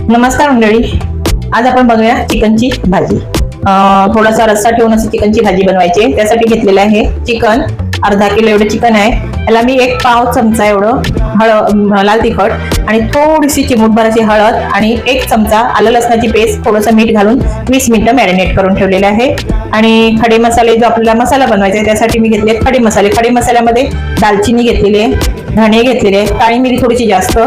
नमस्कार मंडळी, आज आपण बनवूया चिकनची भाजी. थोडासा रस्सा ठेवून अशी चिकनची भाजी बनवायची. त्यासाठी घेतलेलं आहे चिकन, अर्धा किलो एवढं चिकन आहे. याला मी 1 पाव चमचा एवढं लाल तिखट आणि थोडीशी चिमूटभर अशी हळद आणि 1 चमचा आलं लसणाची पेस्ट, थोडंसं मीठ घालून 20 मिनिटं मॅरिनेट करून ठेवलेले आहे. आणि खडे मसाले, जो आपल्याला मसाला बनवायचा आहे त्यासाठी मी घेतले खडे मसाले. खडे मसाल्यामध्ये दालचिनी घेतलेली आहे, धणे घेतलेले आहे, काळी मिरी थोडीशी जास्त,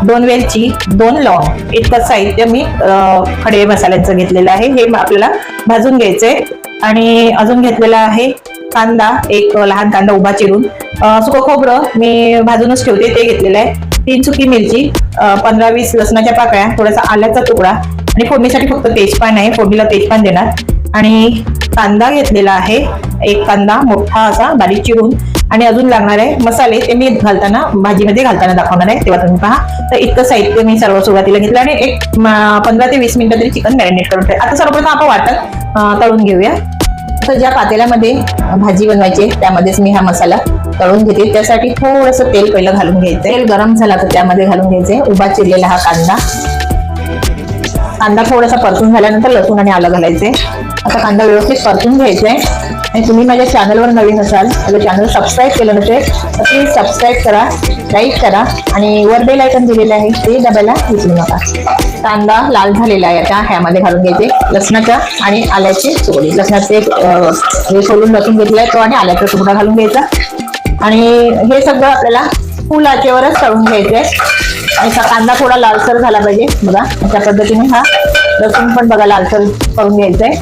2 वेलची, 2 लवंग, इतकं साहित्य मी खडे मसाल्यांचं घेतलेलं आहे. हे आपल्याला भाजून घ्यायचंय. आणि अजून घेतलेला आहे कांदा, 1 लहान कांदा उभा चिरून, सुकं खोबरं मी भाजूनच ठेवते ते घेतलेलं आहे, 3 सुकी मिरची, 15-20 लसणाच्या पाकळ्या, थोडासा आल्याचा तुकडा आणि फोडणीसाठी फक्त तेजपान आहे, फोडणीला तेजपान देणार. आणि कांदा घेतलेला आहे, 1 कांदा मोठा असा बारीक चिरून. आणि अजून लागणार आहे मसाले, ते मी घालताना भाजीमध्ये घालताना दाखवणार आहे, तेव्हा तुम्ही पहा. तर इतकं साहित्य मी सर्व सुरुवातीला घेतलं आणि 15 ते 20 मिनिटं तरी चिकन मॅरिनेट करून ठेवा. आता सर्वप्रथम आपण वाटण तळून घेऊया. तर ज्या पातेल्यामध्ये भाजी बनवायची त्यामध्येच मी हा मसाला तळून घेते. त्यासाठी थोडंसं तेल पहिलं घालून घ्यायचं. तेल गरम झाला तर त्यामध्ये घालून घ्यायचे उभा चिरलेला हा कांदा. कांदा थोडासा परतून झाल्यानंतर लसूण आणि आलं घालायचे. आता कांदा व्यवस्थित परतून घ्यायचा आहे. आणि तुम्ही माझ्या चॅनलवर नवीन असाल, माझं चॅनल सबस्क्राईब केलं नसेल तर प्लीज सबस्क्राईब करा, लाईक करा आणि वर बेल आयकॉन दिलेलं आहे ते दाबायला विसरू नका. कांदा लाल झालेला आहे, आता ह्यामध्ये घालून घ्यायचे लसणाच्या आणि आल्याची तुकडे. लसणाचे हे सोलून लसूण घेतलाय तो आणि आल्याचा तुकडा घालून घ्यायचा. आणि हे सगळं आपल्याला फुल आचेवरच तळून घ्यायचंय. आणि कांदा थोडा लालसर झाला पाहिजे बघा, अशा पद्धतीने हा लसूण पण बघा लालसर करून घ्यायचंय.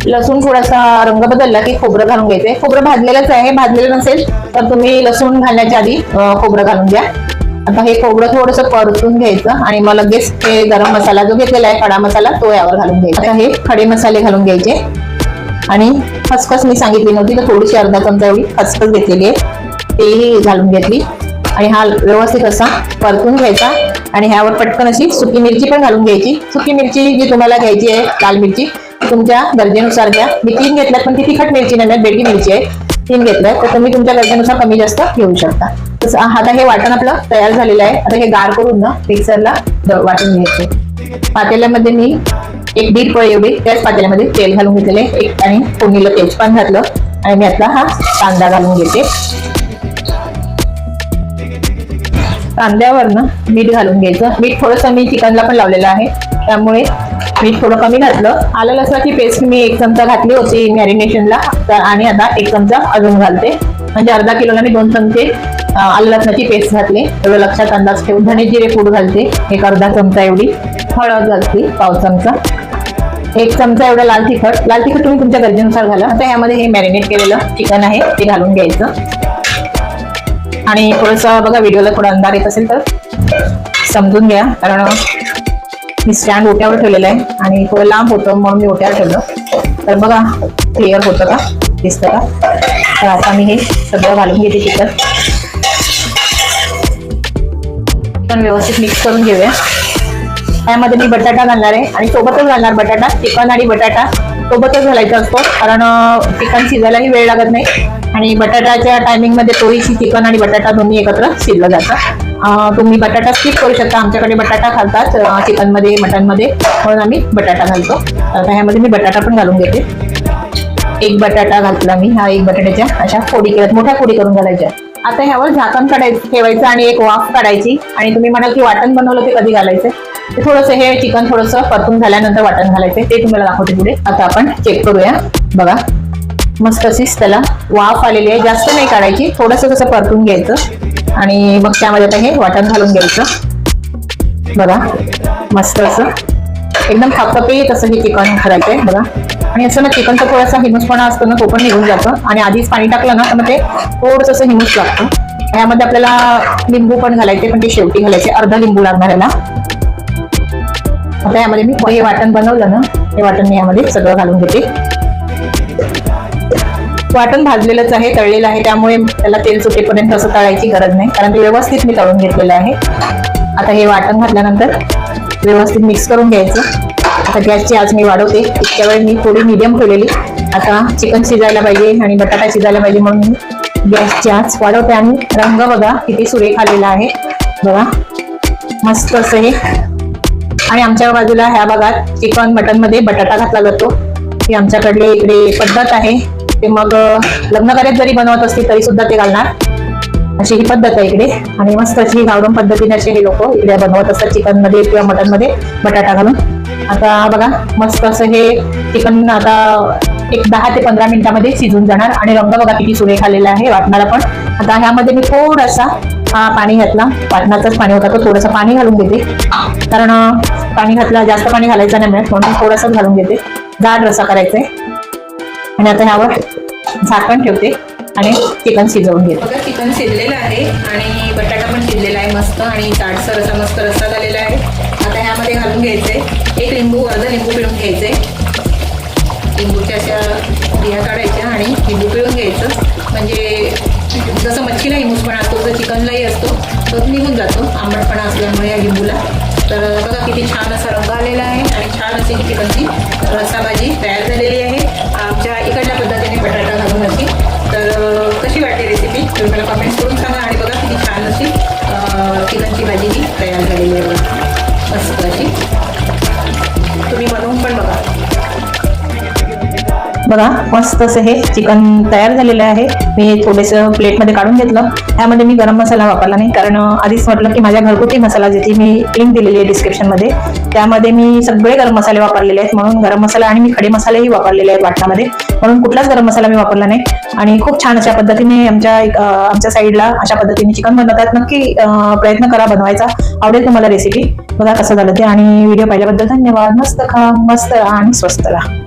लसूण थोडासा रंग बदलला की खोबरं घालून घ्यायचंय. खोबरं भाजलेलंच आहे, भाजलेलं नसेल तर तुम्ही लसूण घालण्याच्या आधी खोबरं घालून द्या. आता हे खोबरं थोडंसं परतून घ्यायचं आणि मग लगेच हे गरम मसाला जो घेतलेला आहे खडा मसाला तो यावर घालून घ्यायचा. आता हे खडे मसाले घालून घ्यायचे. आणि खसखस मी सांगितली नव्हती तर थोडीशी अर्धा चमचा एवढी खसखस घेतलेली आहे, तेही घालून घेतली. आणि हा व्यवस्थित असा परतून घ्यायचा. आणि ह्यावर पटकन अशी सुकी मिरची पण घालून घ्यायची. सुकी मिरची जी तुम्हाला घ्यायची आहे, लाल मिरची तुमच्या गरजेनुसार घ्या. मी 3 घेतल्यात, पण ती तिखट मिरची नाही, बेटी मिरची आहे, 3 घेतल्यात, तर तुम्ही तुमच्या गरजेनुसार कमी जास्त घेऊ शकता. तसं आता हे वाटण आपलं तयार झालेलं आहे. आता हे गार करून ना मिक्सरला वाटून घ्यायचे. पातेल्यामध्ये मी 1-1.5 पळी एवढी त्याच पातेल्यामध्ये तेल घालून घेतलेले, आणि फोडणीला तेजपान घातलं. आणि मी आता हा कांदा घालून घेते. कांद्यावर ना मीठ घालून घ्यायचं. मीठ थोडंसं मी चिकनला पण लावलेलं आहे त्यामुळे मीठ थोडं कमी घातलं. आलं लसणाची पेस्ट मी 1 चमचा घातली होती मॅरिनेशनला, आणि आता 1 चमचा अजून घालते. म्हणजे अर्धा किलोला मी 2 चमचे आलं लसणाची पेस्ट घातली. एवढं लक्षात अंदाज ठेवून धणे जिरे पूड घालते, 1 अर्धा चमचा एवढी हळद घालते, पाव चमचा, 1 चमचा एवढं लाल तिखट. लाल तिखट तुम्ही तुमच्या गरजेनुसार घाला. आता यामध्ये हे मॅरिनेट केलेलं चिकन आहे ते घालून घ्यायचं. आणि थोडंसं बघा, व्हिडिओला थोडा अंधार येत असेल तर समजून घ्या, कारण मी स्टँड ओट्यावर ठेवलेलं आहे आणि थोडं लांब होतं म्हणून मी ओट्यावर ठेवलं. तर बघा क्लिअर होतं का, दिसतं का. तर आता मी हे सगळं घालून घेते. चिकन व्यवस्थित मिक्स करून घेऊया. त्यामध्ये मी बटाटा घालणार आहे आणि सोबतच घालणार बटाटा. चिकन आणि बटाटा सोबतच घालायचा असतो, कारण चिकन शिजायलाही वेळ लागत नाही. आणि बटाट्याच्या टायमिंग मध्ये थोडीशी चिकन आणि बटाटा दोन्ही एकत्र शिजलं जातं. तुम्ही बटाटा स्किप करू शकता, आमच्याकडे बटाटा घालतात चिकन मध्ये, मटन मध्ये, म्हणून आम्ही बटाटा घालतो. आता ह्यामध्ये मी बटाटा पण घालून घेते. 1 बटाटा घातला मी. हा 1 बटाट्याच्या अशा फोडी केल्यात, मोठ्या फोडी करून घालायच्या. आता ह्यावर झाकण ठेवायचं आणि 1 वाफ काढायची. आणि तुम्ही म्हणाल की वाटण बनवलं ते कधी घालायचं, ते थोडंसं हे चिकन थोडंसं परतून झाल्यानंतर वाटण घालायचं, ते तुम्हाला दाखवते पुढे. आता आपण चेक करूया. बघा मस्त अशीच त्याला वाफ आलेली आहे, जास्त नाही काढायची, थोडंसं तसं परतून घ्यायचं. आणि मग त्यामध्ये आता हे वाटण घालून घ्यायचं. बघा मस्त असं एकदम खपखपीत असं हे चिकन करायचंय बघा. आणि असं ना चिकनचा थोडासा हिमसपणा असतो ना, तो पण निघून जातो. आणि आधीच पाणी टाकलं ना तर मग ते थोडंसं असं हिमूस लागतं. ह्यामध्ये आपल्याला लिंबू पण घालायचे, पण ते शेवटी घालायचे, अर्धा लिंबू लागणार याला. आता यामध्ये मी हे वाटण बनवलं ना, हे वाटण मी यामध्ये सगळं घालून घेते. वाटण भाजलेलंच आहे, तळलेलं आहे, त्यामुळे त्याला तेल सुटेपर्यंत असं तळायची गरज नाही, कारण ते व्यवस्थित मी तळून घेतलेलं आहे. आता हे वाटण घातल्यानंतर व्यवस्थित मिक्स करून घ्यायचं. आता गॅसची आच मी वाढवते. इतक्या वेळ मी थोडी मीडियम ठेवलेली. आता चिकन शिजायला पाहिजे आणि बटाटा शिजायला पाहिजे म्हणून मी गॅसची आच वाढवते. आणि रंग बघा किती सुरेख आलेला आहे बघा, मस्त असं हे आणि आमच्या बाजूला ह्या भागात चिकन मटन मध्ये बटाटा घातला जातो. ही आमच्याकडली इकडे पद्धत आहे. ते मग लग्न कार्यात जरी बनवत असतील तरी सुद्धा ते घालणार, अशी ही पद्धत आहे इकडे. आणि मस्त अशी गावडून पद्धतीने असे हे लोक इकडे बनवत असतात चिकन मध्ये किंवा मटन मध्ये बटाटा घालून. आता बघा मस्त असं हे चिकन आता एक 10 ते 15 मिनिटांमध्ये शिजून जाणार. आणि रंग बघा किती सुरेख आलेला आहे वाटणारा पण. आता ह्यामध्ये मी थोडासा पाणी घातला, वाटणाचंच पाणी होता तो, थोडंसं पाणी घालून घेते. कारण पाणी घातलं जास्त पाणी घालायचं नाही मिळत, म्हणून थोडंसं घालून घेते. जाड रस्सा करायचा आहे. आणि आता ह्यावर झाकण ठेवते आणि चिकन शिजवून घेते. बघा चिकन शिजलेलं आहे आणि बटाटा पण शिजलेला आहे मस्त, आणि जाडसर असा मस्त रस्सा झालेला आहे. आता ह्यामध्ये घालून घ्यायचंय एक लिंबू, अर्धा लिंबू पिळून घ्यायचंय. लिंबूच्या अशा बिया काढायच्या आणि लिंबू पिळून घ्यायचं. म्हणजे जसं मच्छीला इमूसपणा असतो तसं चिकनलाही असतो, तो निघून जातो आंबटपणा असल्यामुळे या लिंबूला. तर बघा किती छान असा रंग आलेला आहे आणि छान अशी चिकनची रस्सा भाजी तयार झालेली आहे आमच्या इकडच्या पद्धतीने बटाटा घालून अशी. तर कशी वाटली रेसिपी तुम्ही मला कमेंट करून सांगा. आणि बघा किती छान अशी चिकनची भाजी ही तयार झालेली आहे बघा मस्त अशी. तुम्ही बनवून पण बघा. बघा मस्त असं हे चिकन तयार झालेलं आहे. मी थोडंसं प्लेटमध्ये काढून घेतलं. ह्यामध्ये मी गरम मसाला वापरला नाही, कारण आधीच म्हटलं की माझ्या घरगुती मसाला ज्याची मी लिंक दिलेली आहे डिस्क्रिप्शनमध्ये, त्यामध्ये मी सगळे गरम मसाले वापरलेले आहेत. म्हणून गरम मसाला आणि मी खडे मसालेही वापरलेले आहेत वाटणामध्ये, म्हणून कुठलाच गरम मसाला मी वापरला नाही. आणि खूप छान अशा पद्धतीने आमच्या साईडला अशा पद्धतीने चिकन बनवतात. नक्की प्रयत्न करा बनवायचा, आवडेल तुम्हाला रेसिपी. बघा कसं झालं ते. आणि व्हिडिओ पाहिल्याबद्दल धन्यवाद. मस्त खा, मस्त आणि स्वस्त राहा.